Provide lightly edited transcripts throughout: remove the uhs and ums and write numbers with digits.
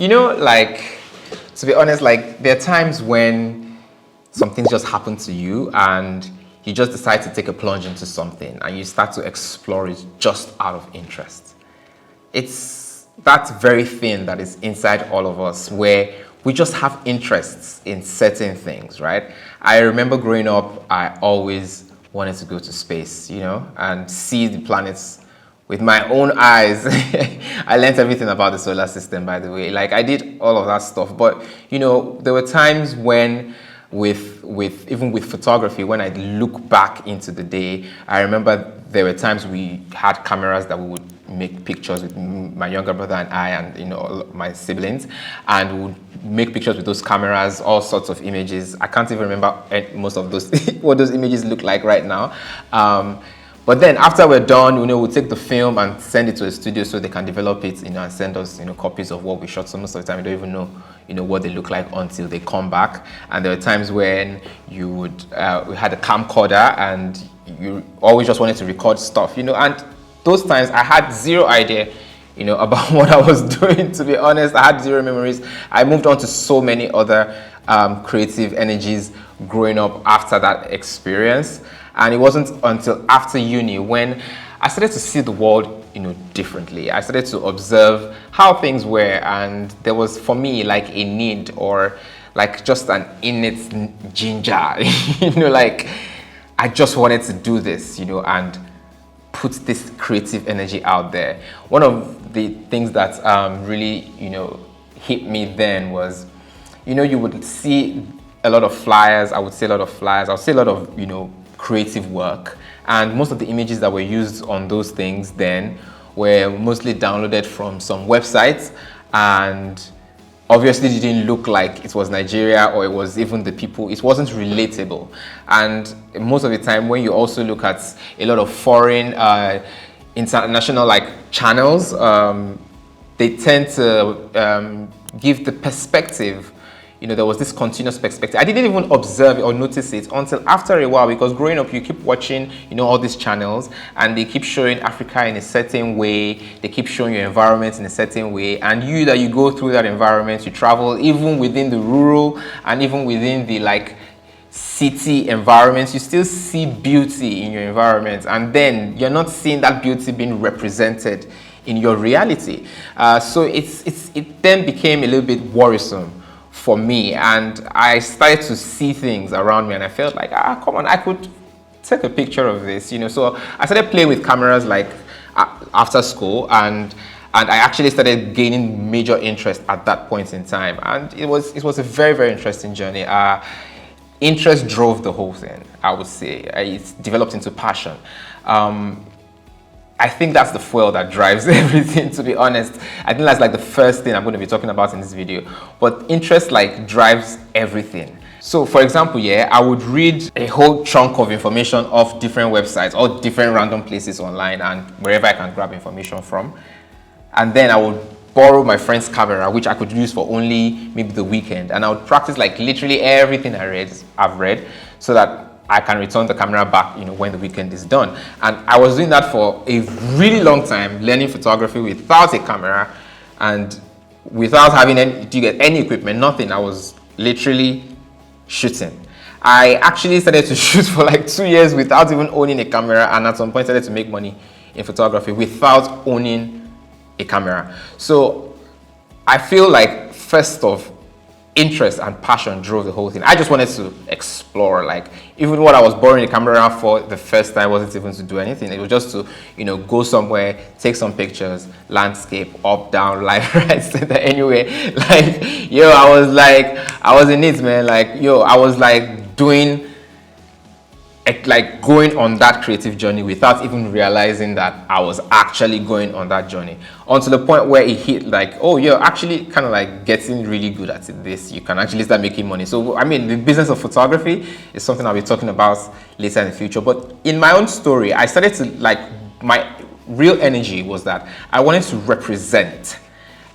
You know, like, to be honest, like, there are times when something just happened to you and you just decide to take a plunge into something and you start to explore it just out of interest. It's that very thing that is inside all of us where we just have interests in certain things, right? I remember growing up, I always wanted to go to space, you know, and see the planets with my own eyes. I learned everything about the solar system, by the way. Like, I did all of that stuff. But, you know, there were times when even with photography, when I look back into the day, I remember there were times we had cameras that we would make pictures with my younger brother and I, and you know, my siblings, and we would make pictures with those cameras, all sorts of images. I can't even remember most of those what those images look like right now. But then after we're done, you know, we'll take the film and send it to a studio so they can develop it, you know, and send us, you know, copies of what we shot. So most of the time we don't even know, you know, what they look like until they come back. And there were times when you would, we had a camcorder and you always just wanted to record stuff, you know, and those times I had zero idea, you know, about what I was doing, to be honest. I had zero memories. I moved on to so many other creative energies growing up after that experience. And it wasn't until after uni when I started to see the world, you know, differently. I started to observe how things were, and there was, for me, like a need or like just an innate ginger, you know, like I just wanted to do this, you know, and put this creative energy out there. One of the things that really, you know, hit me then was, you know, you would see a lot of flyers. I would see a lot of flyers. I would see a lot of, you know, creative work, and most of the images that were used on those things then were mostly downloaded from some websites, and obviously didn't look like it was Nigeria or it was even the people. It wasn't relatable. And most of the time when you also look at a lot of foreign international like channels, they tend to give the perspective. You know, there was this continuous perspective. I didn't even observe it or notice it until after a while, because growing up, you keep watching, you know, all these channels, and they keep showing Africa in a certain way. They keep showing your environment in a certain way. And you go through that environment, you travel even within the rural and even within the like city environments, you still see beauty in your environment. And then you're not seeing that beauty being represented in your reality. So it then became a little bit worrisome for me, and I started to see things around me, and I felt like, come on, I could take a picture of this, you know. So I started playing with cameras like after school, and I actually started gaining major interest at that point in time, and it was a very, very interesting journey. Interest drove the whole thing, I would say. It developed into passion. I think that's the fuel that drives everything, to be honest. I think that's like the first thing I'm going to be talking about in this video. But interest like drives everything. So for example, yeah, I would read a whole chunk of information off different websites or different random places online and wherever I can grab information from. And then I would borrow my friend's camera, which I could use for only maybe the weekend. And I would practice like literally everything I've read, so that I can return the camera back, you know, when the weekend is done. And I was doing that for a really long time, learning photography without a camera and without having any equipment, nothing. I was literally shooting. I actually started to shoot for like 2 years without even owning a camera, and at some point started to make money in photography without owning a camera. So I feel like first off, interest and passion drove the whole thing. I just wanted to explore. Like, even what I was borrowing the camera for the first time wasn't even to do anything. It was just to, you know, go somewhere, take some pictures, landscape, up, down, left, right, center, anyway. Like, yo, I was in it, man. Like, yo, I was like doing, like going on that creative journey without even realizing that I was actually going on that journey, until the point where it hit like, oh, you're actually kind of like getting really good at this. You can actually start making money. So I mean, the business of photography is something I'll be talking about later in the future. But in my own story, I started to like, my real energy was that I wanted to represent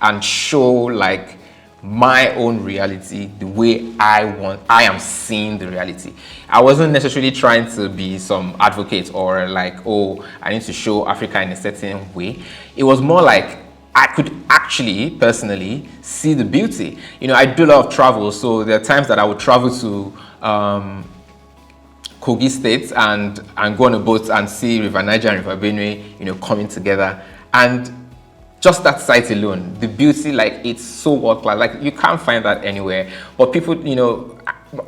and show like my own reality the way I am seeing the reality. I wasn't necessarily trying to be some advocate or like, oh, I need to show Africa in a certain way. It was more like, I could actually personally see the beauty. You know, I do a lot of travel, so there are times that I would travel to Kogi State and go on a boat and see River Niger and River Benue, you know, coming together. And just that sight alone, the beauty, like, it's so world class. Like, you can't find that anywhere. But people, you know,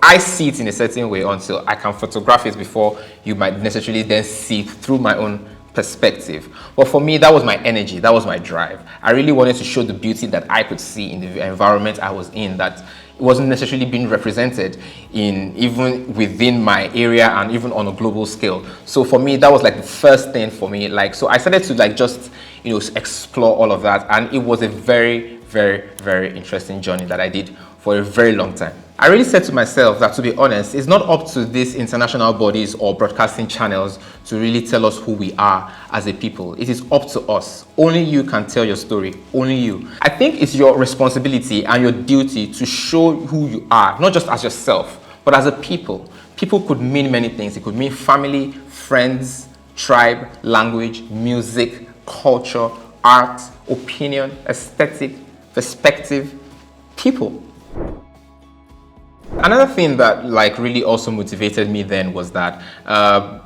I see it in a certain way until I can photograph it before you might necessarily then see it through my own perspective. But for me, that was my energy, that was my drive. I really wanted to show the beauty that I could see in the environment I was in, that it wasn't necessarily being represented in even within my area and even on a global scale. So for me, that was like the first thing for me. Like, so I started to like just, you know, explore all of that, and it was a very, very, very interesting journey that I did for a very long time. I really said to myself that, to be honest, it's not up to these international bodies or broadcasting channels to really tell us who we are as a people. It is up to us. Only you can tell your story. Only you. I think it's your responsibility and your duty to show who you are, not just as yourself, but as a people. People could mean many things. It could mean family, friends, tribe, language, music, culture, art, opinion, aesthetic, perspective, people. Another thing that like really also motivated me then was that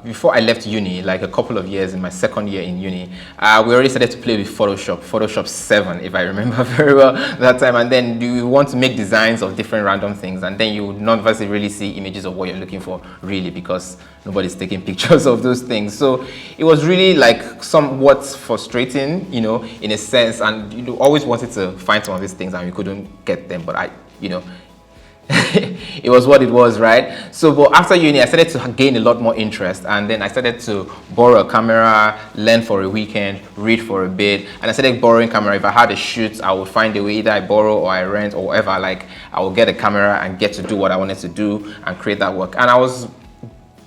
before I left uni, like a couple of years in my second year in uni, we already started to play with Photoshop 7, if I remember very well that time. And then you want to make designs of different random things, and then you would not really see images of what you're looking for, really, because nobody's taking pictures of those things. So it was really like somewhat frustrating, you know, in a sense, and you always wanted to find some of these things and we couldn't get them, but you know, it was what it was, right? So, but after uni, I started to gain a lot more interest, and then I started to borrow a camera, learn for a weekend, read for a bit, and I started borrowing camera. If I had a shoot, I would find a way, either I borrow or I rent or whatever. Like, I would get a camera and get to do what I wanted to do and create that work. And I was,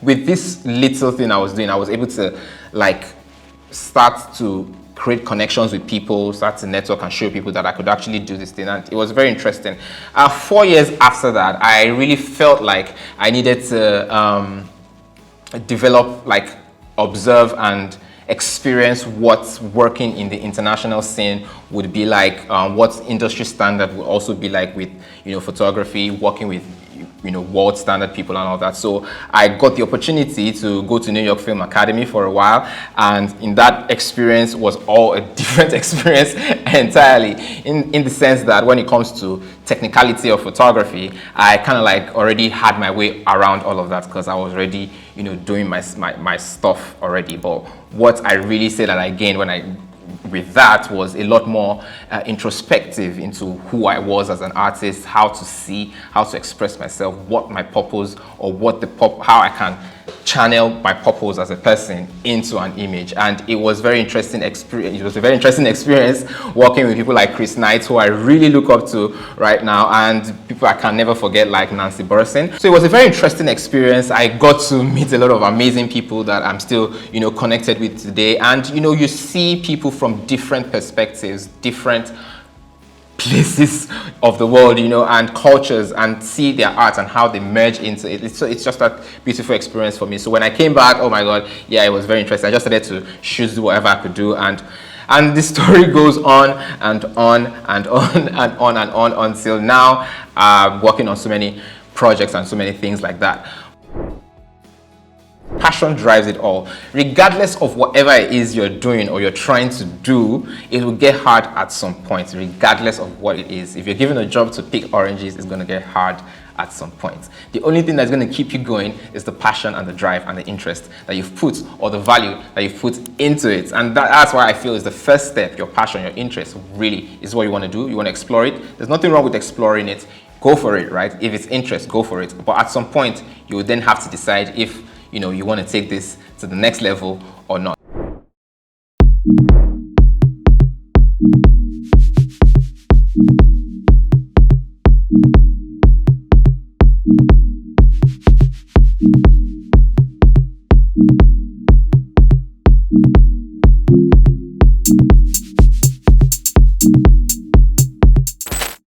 with this little thing I was doing, I was able to like start to create connections with people, start to network and show people that I could actually do this thing, and it was very interesting. 4 years after that, I really felt like I needed to develop, like, observe and experience what working in the international scene would be like, what industry standard would also be like with, you know, photography, working with, you know, world standard people and all that. So I got the opportunity to go to New York Film Academy for a while, and in that experience was all a different experience entirely, in the sense that when it comes to technicality of photography, I kind of like already had my way around all of that because I was already, you know, doing my stuff already. But what I really say that I gained with that was a lot more introspective into who I was as an artist, how to see, how to express myself, what my purpose, or how I can channel my purpose as a person into an image. And it was very interesting experience. It was a very interesting experience working with people like Chris Knight, who I really look up to right now, and people I can never forget, like Nancy Burson. So it was a very interesting experience. I got to meet a lot of amazing people that I'm still, you know, connected with today. And, you know, you see people from different perspectives, different places of the world, you know, and cultures, and see their art and how they merge into it. So it's just a beautiful experience for me. So when I came back, oh my God, yeah, it was very interesting. I just started to shoot, do whatever I could do, and the story goes on and on and on and on and on until now. I'm working on so many projects and so many things like that. Passion drives it all. Regardless of whatever it is you're doing or you're trying to do, it will get hard at some point, regardless of what it is. If you're given a job to pick oranges, it's going to get hard at some point. The only thing that's going to keep you going is the passion and the drive and the interest that you've put, or the value that you've put into it. And that's why I feel is the first step. Your passion, your interest really is what you want to do. You want to explore it. There's nothing wrong with exploring it. Go for it, right? If it's interest, go for it. But at some point, you will then have to decide if, you know, you want to take this to the next level or not.